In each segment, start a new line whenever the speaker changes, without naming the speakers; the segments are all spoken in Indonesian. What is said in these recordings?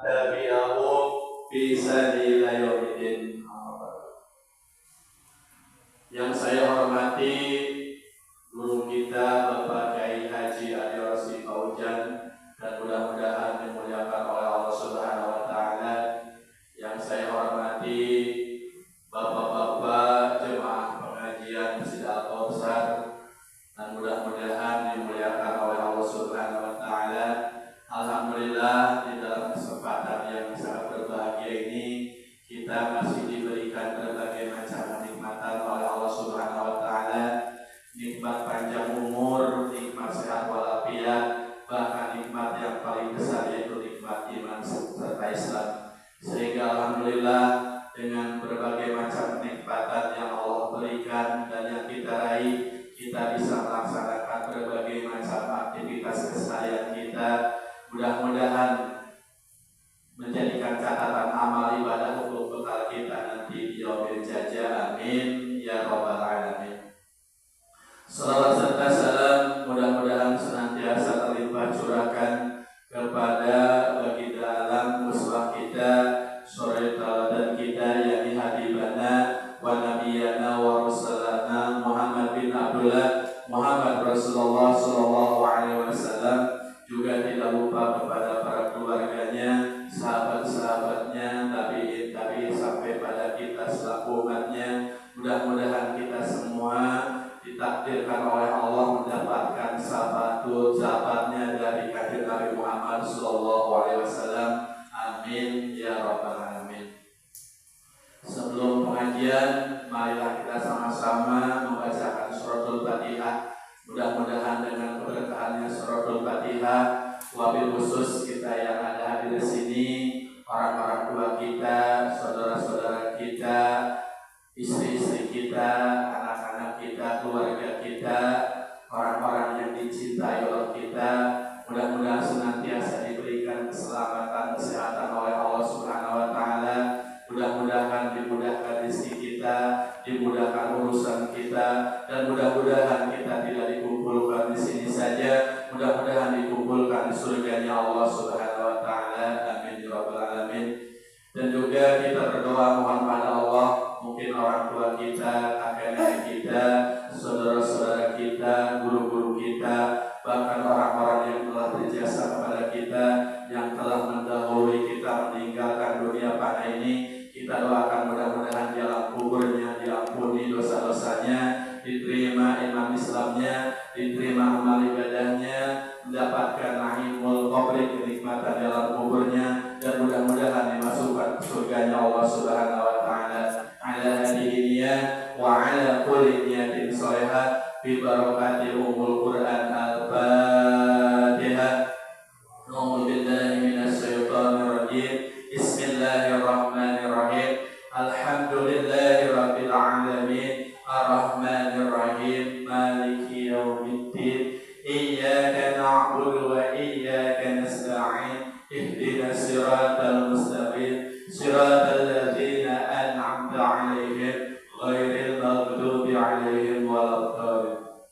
tabi'ahum fi sabilil yaumiddin. Yang saya hormati guru kita Bapak Kiai Haji Adi Rosdi Paujan, dan mudah-mudahan dimuliakan oleh Allah Subhanahu wa taala. Yang saya hormati Bapak-bapak jemaah pengajian Masjid Al-Kautsar, dan mudah-mudahan dimuliakan oleh Allah Subhanahu wa taala. Alhamdulillah, di dalam kesempatan yang sangat berbahagia ini kita masih diberikan berbagai macam kenikmatan oleh Allah Subhanahu wa taala. Nikmat panjang umur, nikmat sehat walafiat, bahkan nikmat yang paling besar yaitu nikmat iman serta Islam. Sehingga alhamdulillah, dengan berbagai macam kenikmatan yang Allah berikan dan yang kita raih, kita bisa melaksanakan berbagai macam aktivitas keseharian kita. Mudah-mudahan menjadikan catatan amal ibadah untuk bekal kita nanti di yaumil jazaa. Amin ya rabbal alamin. Salawat serta salam mudah-mudahan senantiasa terlimpah curahkan kepada baginda alam, uswah kita, suri tauladan kita, yakni habibana wa nabiyana wa rasulana Muhammad bin Abdullah Muhammad Rasulullah sallallahu alaihi wasallam. Juga tidak lupa kepada para keluarganya, sahabat-sahabatnya, tabi'in sampai pada kita selaku umatnya. Mudah-mudahan kita semua ditakdirkan oleh Allah mendapatkan sahabatnya dari kanjeng Nabi Muhammad sallallahu alaihi wasallam. Amin ya rabbal alamin. Sebelum pengajian, marilah kita sama-sama membacakan suratul Fatihah. Mudah-mudahan dengan keberkahannya suratul Fatihah, wabil khusus kita yang ada hadir di sini, orang-orang tua kita, saudara-saudara kita, istri-istri kita, anak-anak kita, keluarga kita, orang-orang yang dicintai oleh kita, mudah-mudahan senantiasa diberikan keselamatan, kesehatan oleh Allah Subhanahu wa taala. Mudah-mudahan dimudahkan rezeki kita, dimudahkan urusan kita, dan mudah-mudahan kita tidak dikumpulkan di sini saja, mudah-mudahan dikumpulkan di surganya Allah Subhanahu wa taala. Amin ya rabbal alamin. Dan juga kita berdoa mohon pada Allah, mungkin orang tua kita, kakek nenek kita, saudara-saudara kita, guru-guru kita, bahkan orang-orang yang telah berjasa kepada kita, yang telah mendahului kita meninggalkan dunia fana ini, kita doakan mudah-mudahan di alam kuburnya diampuni dosa-dosanya, diterima iman Islamnya, diterima amal ibadahnya, mendapatkan na'imul qabri, kenikmatan di alam kuburnya, dan mudah-mudahan dimasukkan ke surganya Allah Subhanahu wa taala. Ala hadhihi wa ala kulli niyatin shalihah bi barakati umul Quran al-Fatihah. A'udzu billahi minasy syaithanir rajim. Bismillahirrahmanirrahim. Alhamdulillahi rabbil alamin. Ar-Rahmanir Rahim. Maliki yaumiddin. Iyyaka na'budu wa iyyaka nasta'in. Ihdinas siratal mustaqim. Siratal ladzina an'amta 'alaihim ghairil maghdubi 'alaihim waladdallin.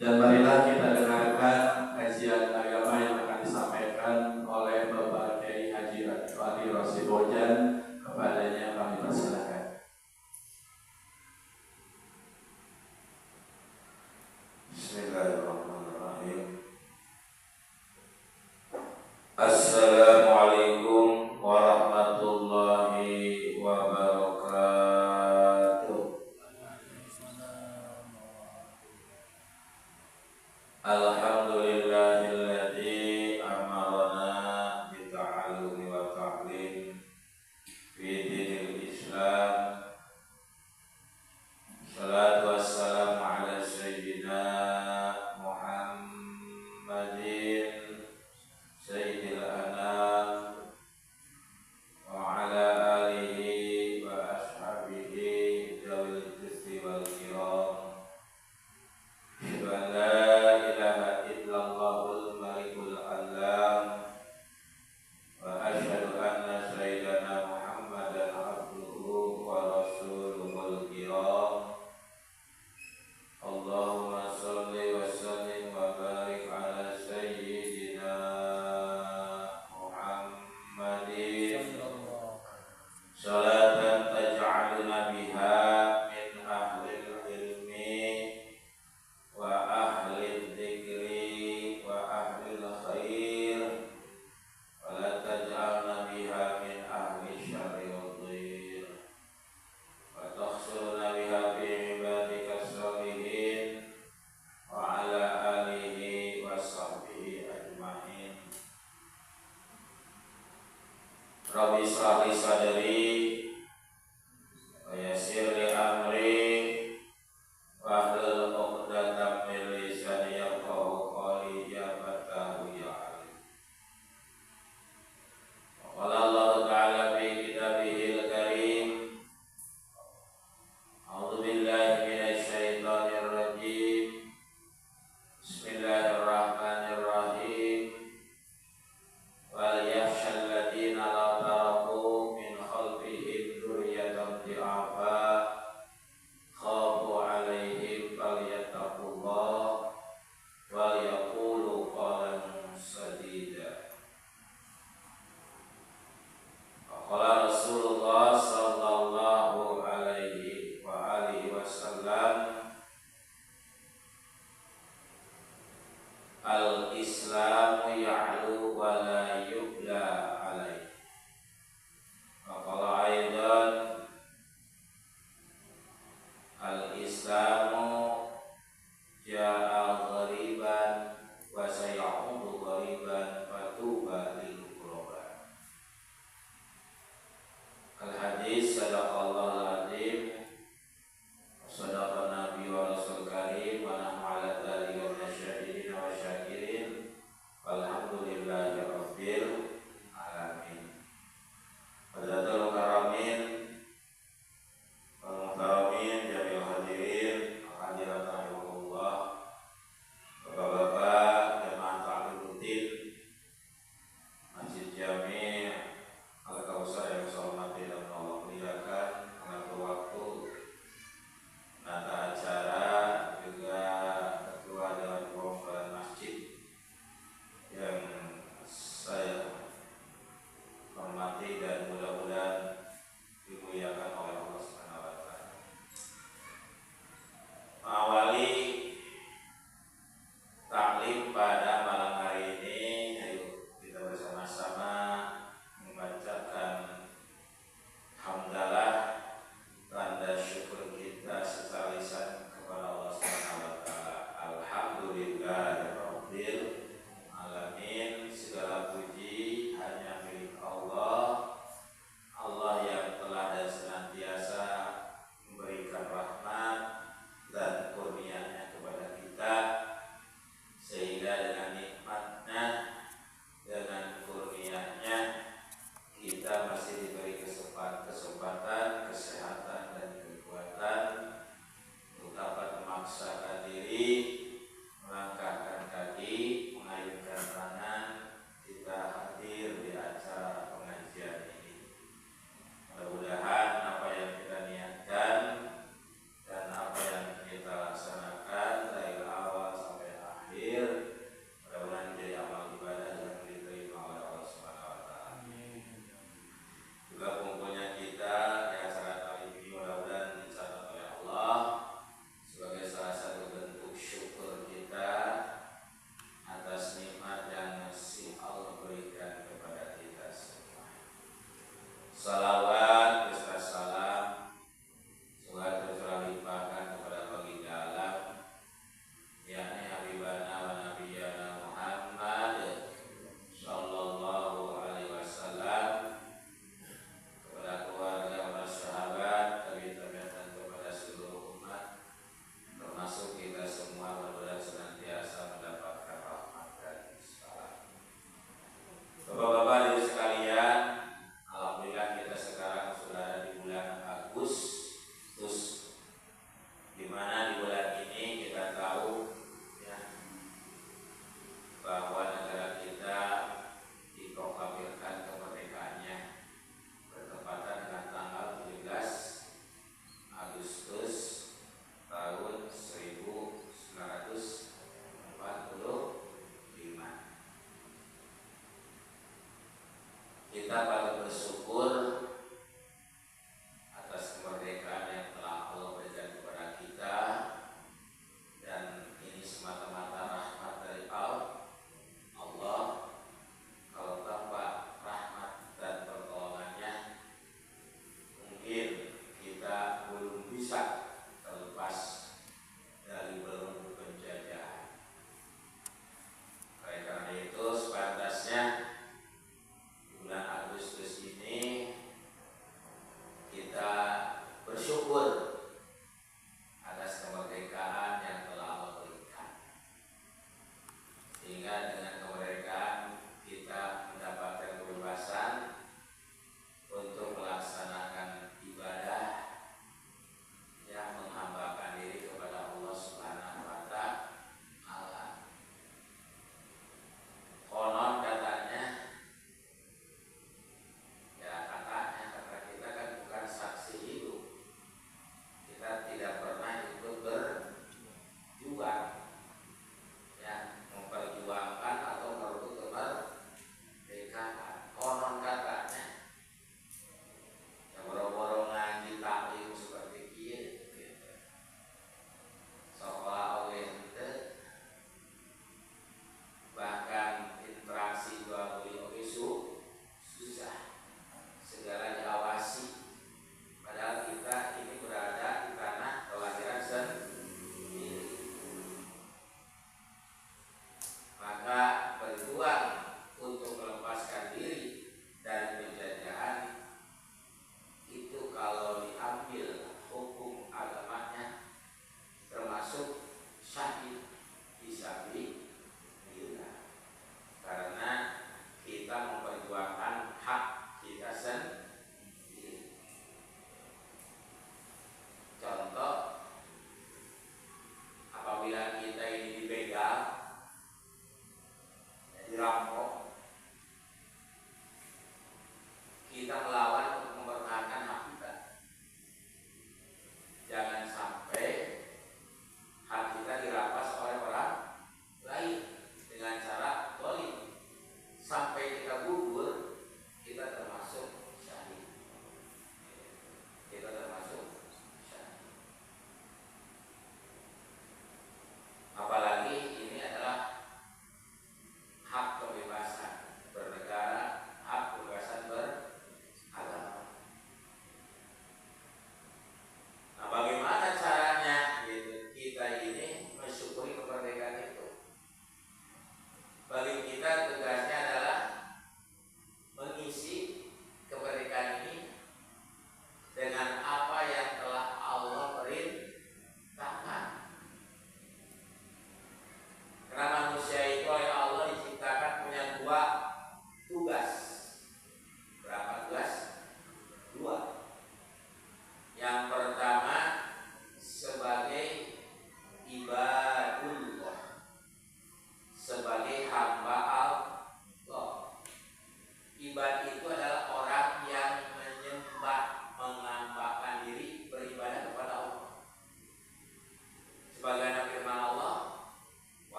Dan marilah kita dengarkan kajian agama yang akan disampaikan oleh Bapak Kiai Haji Adi Rosdi Paujan. Kepadanya kami persilakan.
Bismillahirrahmanirrahim. Assalamualaikum warahmatullahi wabarakatuh. Alhamdulillahilladzi amarana bita'allumi wa ta'lim fi dinil Islam. Salatu wassalamu ala sayyidina Muhammadin sayyidil anam wa ala alihi wa ashabihi dawil qisri wal kiram. La ilaha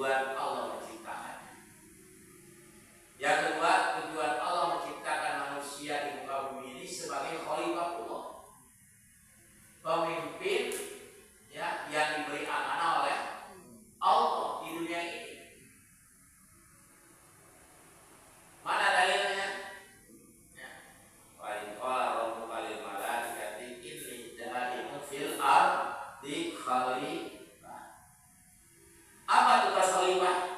tujuan Allah menciptakannya. Yang kedua, tujuan Allah menciptakan manusia di muka bumi ini sebagai khalifahullah, pemimpin ya, yang diberi amanah oleh Allah di dunia ini. Mana dalilnya? Ya. Wa in qala rabbuka lil malaikati inni ja'ilun fil ardi khalifah. Apa tugas khalifah?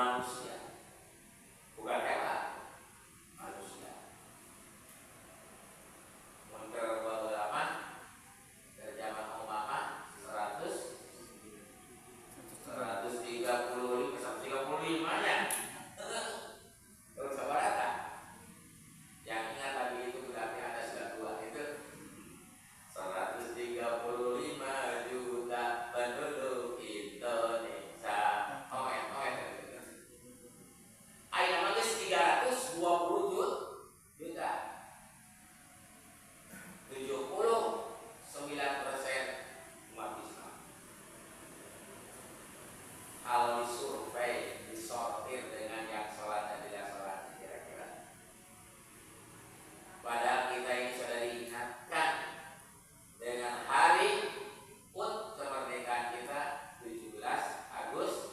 manusia, bukan hewan, manusia. Mundur berapa? Dari zaman Umamah 135 ya. Terus berapa? Yang ingat tadi itu berarti ada 92 itu 135 juta penduduk Indonesia. Ayo nama 320 juta. 79% umat Islam. Kalau disurvei, disortir dengan yang sholat dan tidak sholat, kira-kira. Padahal kita ini sudah diingatkan dengan hari HUT kemerdekaan kita 17 Agustus.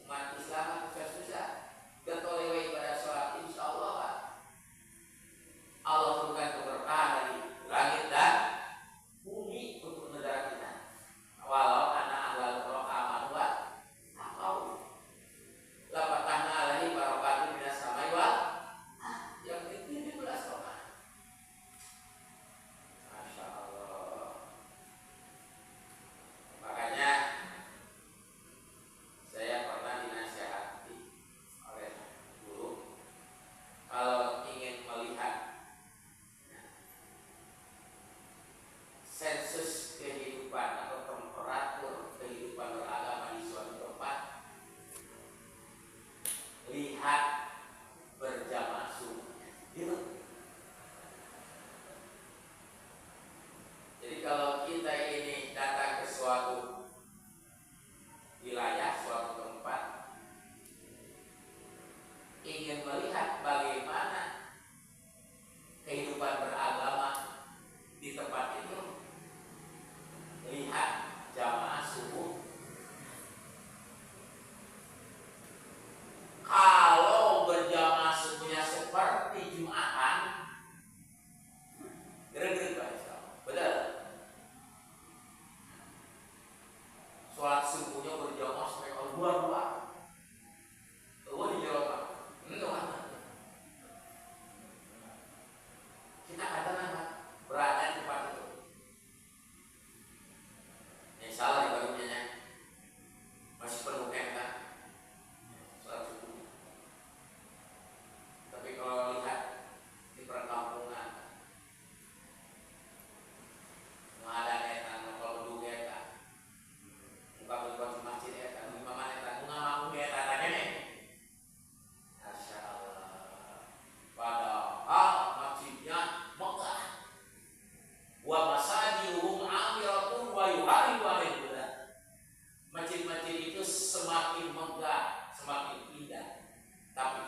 Umat Islam susah-susah ketolewai pada sholat, insya Allah Pak. Allah bukan keberkahan dari langit dan bumi untuk negara kita. Walau anak ahlal roha wa taqaw. Lapatahna alaihi barakatuh minas samai wal yang itu 17 roha. Masya Allah. Makanya saya pernah dinasihati oleh guru, kalau ingin melihat sensus kehidupan atau temperatur kehidupan beragama di suatu tempat, lihat berjamaah subuhnya. Gitu. Jadi kalau kita ini datang ke suatu wilayah, suatu tempat, ingin melihat bagaimana kehidupan beragama di tempat itu, lihat jamaah subuh. Kalau berjamaah subuhnya seperti Jumatan, gerak-gerak Pak Islam. Betul. Sholat subuhnya berjamaah sampai keluar-luar. Keluar di Jawa Pak. Enggak. Kita katakan Pak, berada di tempat itu. Salah di barunya masih perlu kan sholat subuh. Tapi kalau lihat di perkampungan, nggak ada etan, kalau dulu etan, muka berbuat di masjid etan, di mana etan, nggak mau etan aja nih. Masya Allah. Padahal masjidnya megah. Wa masajiduhum amiratun wa yuharibu alaihi. Masjid-masjid itu semakin megah, semakin indah, tapi